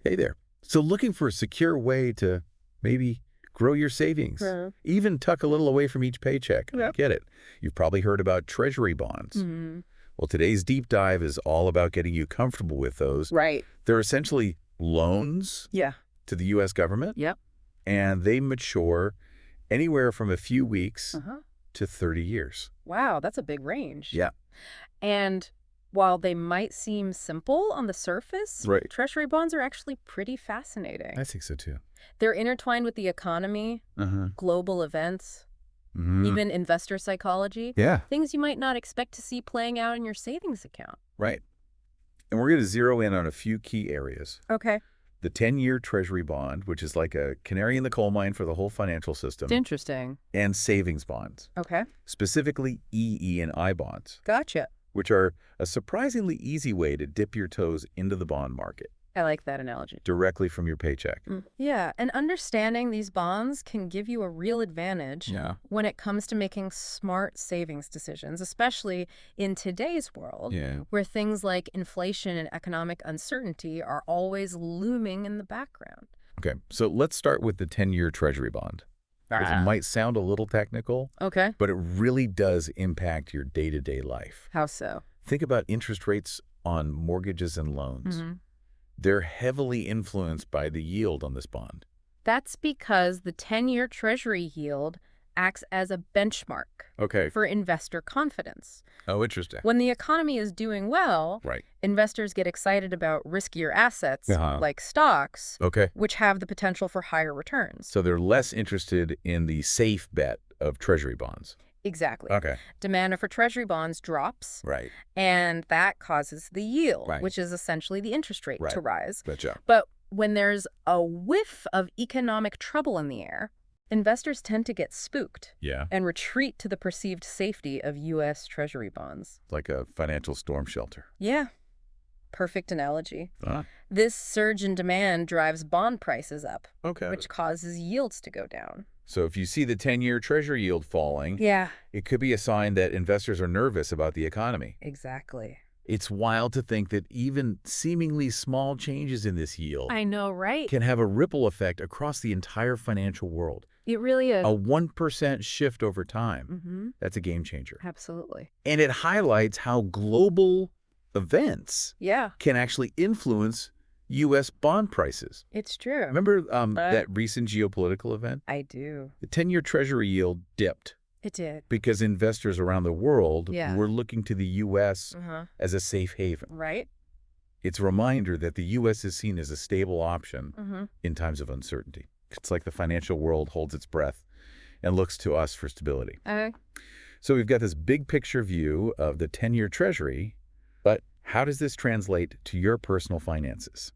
Hey there. So looking for a secure way to maybe grow your savings, even tuck a little away from each paycheck. I Yep. get it. You've probably heard about Treasury bonds. Hmm. Well, today's deep dive is all about getting you comfortable with those. Right. They're essentially loans Yeah. to the U.S. government, Yep. and they mature anywhere from a few weeks Uh-huh. to 30 years. Wow, that's a big range. Yeah, And while they might seem simple on the surface, right. treasury bonds are actually pretty fascinating. I think so too. They're intertwined with the economy, Uh-huh. global events, even investor psychology, Yeah, things you might not expect to see playing out in your savings account. right. And we're going to zero in on a few key areas. Okay. The 10-year Treasury bond, which is like a canary in the coal mine for the whole financial It's system, interesting. and savings bonds, Okay. specifically EE and I bonds, Gotcha. which are a surprisingly easy way to dip your toes into the bond market I like that analogy. directly from your paycheck. Yeah, and understanding these bonds can give you a real advantage Yeah. when it comes to making smart savings decisions, especially in today's world, Yeah. where things like inflation and economic uncertainty are always looming in the background. Okay, so let's start with the 10-year Treasury bond. It might sound a little technical, Okay. but it really does impact your day-to-day life. How so? Think about interest rates on mortgages and loans. Hmm. They're heavily influenced by the yield on this bond. That's because the 10-year Treasury yield acts as a benchmark Okay. for investor confidence. Oh, interesting. When the economy is doing well, Right. investors get excited about riskier assets Uh-huh. like stocks, Okay. which have the potential for higher returns. So they're less interested in the safe bet of Treasury bonds. Exactly. Okay. Demand for Treasury bonds drops, Right. and that causes the yield, Right. which is essentially the interest rate, Right. to rise. Gotcha. But when there's a whiff of economic trouble in the air, investors tend to get spooked Yeah. and retreat to the perceived safety of U.S. Treasury bonds. Like a financial storm shelter. Yeah, perfect analogy. Ah. This surge in demand drives bond prices up, Okay. which causes yields to go down. So if you see the 10-year Treasury yield falling, Yeah, it could be a sign that investors are nervous about the economy. exactly. It's wild to think that even seemingly small changes in this yield I know, right? can have a ripple effect across the entire financial world. It really is. A 1% shift over time. Mm-hmm. That's a game changer. Absolutely. And it highlights how global events Yeah, can actually influence U.S. bond prices. it's true. Remember that recent geopolitical event? I do. The 10-year Treasury yield dipped It did. because investors around the world Yeah. were looking to the U.S. Uh-huh. as a safe haven. Right? It's a reminder that the U.S. is seen as a stable option Mm-hmm. in times of uncertainty. It's like the financial world holds its breath and looks to us for stability. Okay. So we've got this big picture view of the 10-year Treasury, but how does this translate to your personal finances?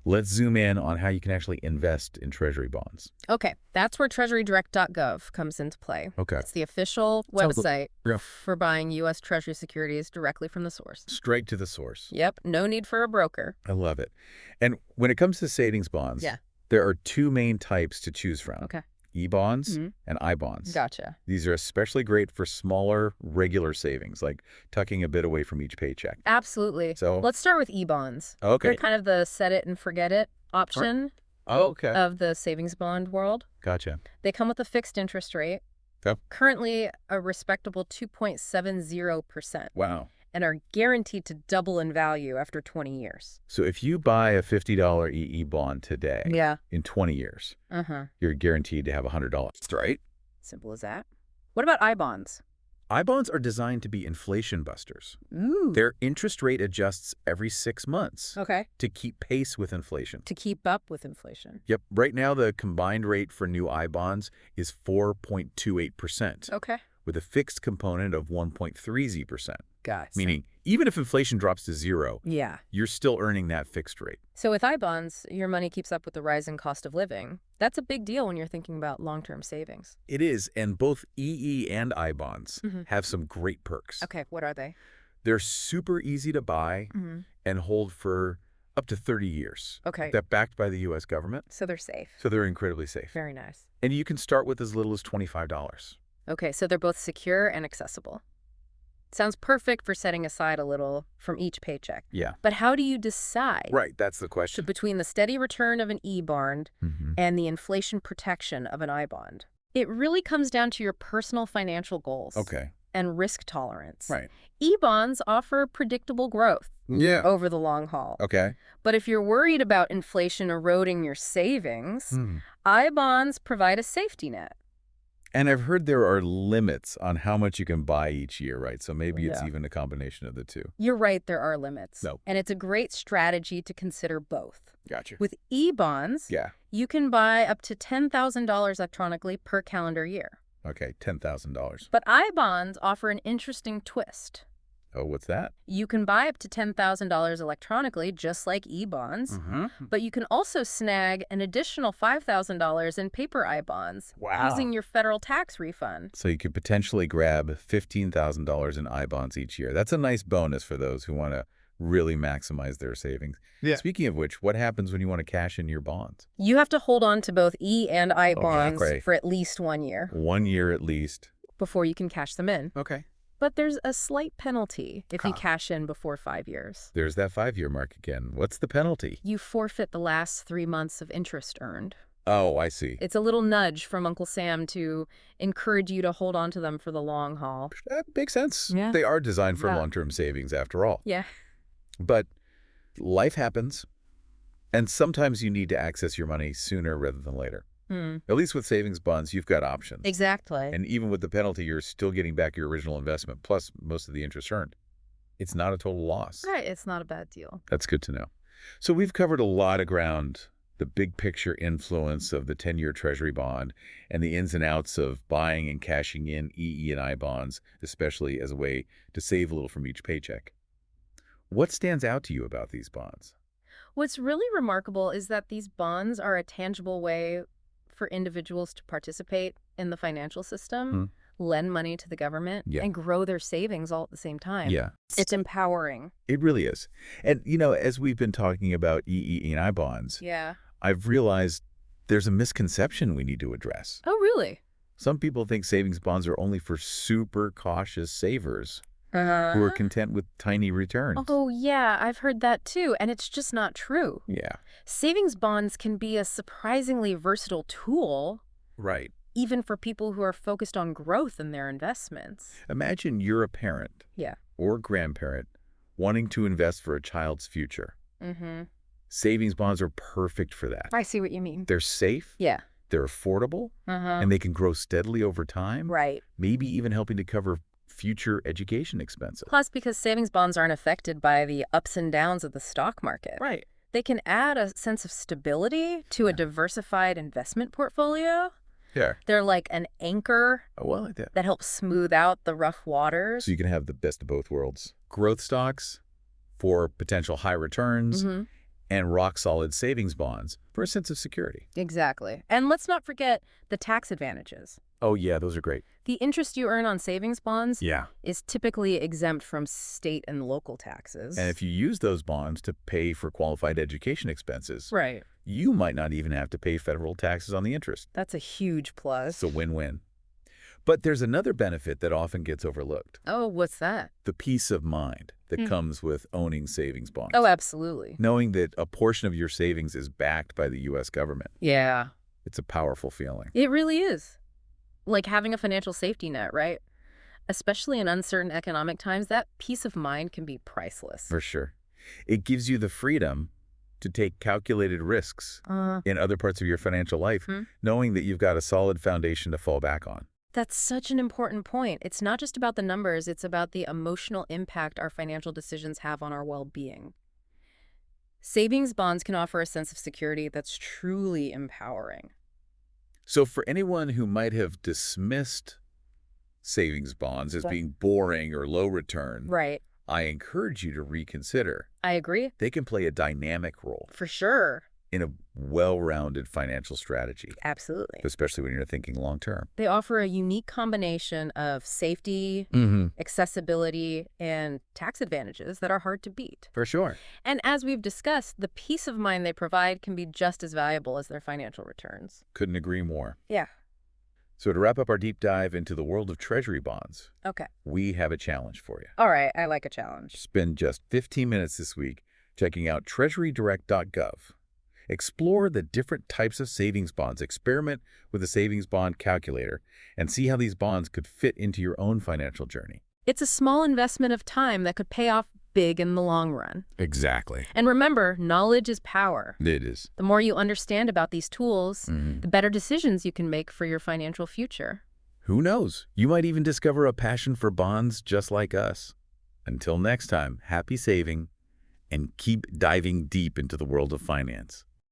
Let's zoom in on how you can actually invest in Treasury bonds. Okay, that's where treasurydirect.gov comes into play. Okay. It's the official Sounds website yeah. for buying U.S. Treasury securities directly from the source. Straight to the source. Yep, no need for a broker. I love it. And when it comes to savings bonds, Yeah. there are two main types to choose from. Okay. E-bonds Mhm. and I-bonds. Gotcha. These are especially great for smaller, regular savings, like tucking a bit away from each paycheck. Absolutely. So- Let's start with e-bonds. Okay. They're kind of the set it and forget it option Okay. of the savings bond world. Gotcha. They come with a fixed interest rate, Yep. currently a respectable 2.70%, Wow. and are guaranteed to double in value after 20 years. So if you buy a $50 EE bond today, Yeah. in 20 years, Uh-huh. you're guaranteed to have $100, right? Simple as that. What about I-bonds? I-bonds are designed to be inflation busters. Ooh. Their interest rate adjusts every 6 months Okay. to keep pace with inflation. To keep up with inflation. Yep. Right now, the combined rate for new I-bonds is 4.28%, Okay. with a fixed component of 1.30%, Gotcha. meaning even if inflation drops to zero, Yeah. you're still earning that fixed rate. So with I-bonds, your money keeps up with the rising cost of living. That's a big deal when you're thinking about long-term savings. It is, and both EE and I-bonds Mhm. have some great perks. Okay, what are they? They're super easy to buy Mm-hmm. and hold for up to 30 years. Okay. They're backed by the U.S. government, So they're safe. so they're incredibly safe. Very nice. And you can start with as little as $25. Okay, so they're both secure and accessible. Sounds perfect for setting aside a little from each paycheck. Yeah. But how do you decide Right, that's the question. between the steady return of an E-bond Hmm. and the inflation protection of an I-bond? It really comes down to your personal financial goals Okay. and risk tolerance. Right. E-bonds offer predictable growth Yeah. over the long haul. Okay. But if you're worried about inflation eroding your savings, Hmm. I-bonds provide a safety net. And I've heard there are limits on how much you can buy each year, right? So maybe it's Yeah. even a combination of the two. You're right, there are limits. No. And it's a great strategy to consider both. Gotcha. With E-bonds, Yeah. you can buy up to $10,000 electronically per calendar year. Okay, $10,000. But I-bonds offer an interesting twist. Oh, what's that? You can buy up to $10,000 electronically, just like E-bonds, but you can also snag an additional $5,000 in paper I-bonds using your federal tax refund. So you could potentially grab $15,000 in I-bonds each year. That's a nice bonus for those who want to really maximize their savings. Yeah. Speaking of which, what happens when you want to cash in your bonds? You have to hold on to both E and I bonds Okay. for at least 1 year 1 year at least. before you can cash them in. Okay. But there's a slight penalty if you Huh. cash in before 5 years. There's that 5-year mark again. What's the penalty? You forfeit the last 3 months of interest earned. Oh, I see. It's a little nudge from Uncle Sam to encourage you to hold on to them for the long haul. That makes sense. Yeah. They are designed for Yeah. long-term savings after all. Yeah. But life happens, and sometimes you need to access your money sooner rather than later. At least with savings bonds, you've got options. Exactly. And even with the penalty, you're still getting back your original investment, plus most of the interest earned. It's not a total loss. Right, it's not a bad deal. That's good to know. So we've covered a lot of ground, the big picture influence of the 10-year Treasury bond and the ins and outs of buying and cashing in EE and I bonds, especially as a way to save a little from each paycheck. What stands out to you about these bonds? What's really remarkable is that these bonds are a tangible way for individuals to participate in the financial system, lend money to the government, Yeah. and grow their savings all at the same time. Yeah, It's empowering. it really is. And, you know, as we've been talking about EE and I bonds, Yeah. I've realized there's a misconception we need to address. Oh, really? Some people think savings bonds are only for super cautious savers who Uh-huh. are content with tiny returns. Oh, yeah, I've heard that too, and it's just not true. Yeah, Savings bonds can be a surprisingly versatile tool, right. even for people who are focused on growth in their investments. Imagine you're a parent Yeah. or grandparent wanting to invest for a child's future. Mm-hmm. Savings bonds are perfect for that. I see what you mean. They're safe, Yeah. they're affordable, Uh-huh. and they can grow steadily over time, Right. maybe even helping to cover future education expenses. Plus, because savings bonds aren't affected by the ups and downs of the stock market, Right. they can add a sense of stability to a diversified investment portfolio. Yeah. They're like an anchor Oh, well, I like that. that helps smooth out the rough waters. So you can have the best of both worlds. Growth stocks for potential high returns Mhm. and rock-solid savings bonds for a sense of security. Exactly. And let's not forget the tax advantages. Oh, yeah, those are great. The interest you earn on savings bonds Yeah. is typically exempt from state and local taxes. And if you use those bonds to pay for qualified education expenses, Right. you might not even have to pay federal taxes on the interest. That's a huge plus. It's a win-win. But there's another benefit that often gets overlooked, Oh, what's that? the peace of mind that Hmm. comes with owning savings bonds. Oh, absolutely. Knowing that a portion of your savings is backed by the U.S. government. Yeah. It's a powerful feeling. It really is. Like having a financial safety net, right? Especially in uncertain economic times, that peace of mind can be priceless. For sure. It gives you the freedom to take calculated risks in other parts of your financial life, knowing that you've got a solid foundation to fall back on. That's such an important point. It's not just about the numbers, it's about the emotional impact our financial decisions have on our well-being. Savings bonds can offer a sense of security that's truly empowering. So for anyone who might have dismissed savings bonds as being boring or low return, Right. I encourage you to reconsider. I agree. They can play a dynamic role For sure. in a well-rounded financial strategy, Absolutely. especially when you're thinking long-term. They offer a unique combination of safety, accessibility, and tax advantages that are hard to beat. For sure. And as we've discussed, the peace of mind they provide can be just as valuable as their financial returns. Couldn't agree more. Yeah. So to wrap up our deep dive into the world of Treasury bonds, Okay. we have a challenge for you. All right, I like a challenge. Spend just 15 minutes this week checking out treasurydirect.gov. Explore the different types of savings bonds, experiment with a savings bond calculator, and see how these bonds could fit into your own financial journey. It's a small investment of time that could pay off big in the long run. Exactly. And remember, knowledge is power. It is. The more you understand about these tools, the better decisions you can make for your financial future. Who knows? You might even discover a passion for bonds just like us. Until next time, happy saving and keep diving deep into the world of finance.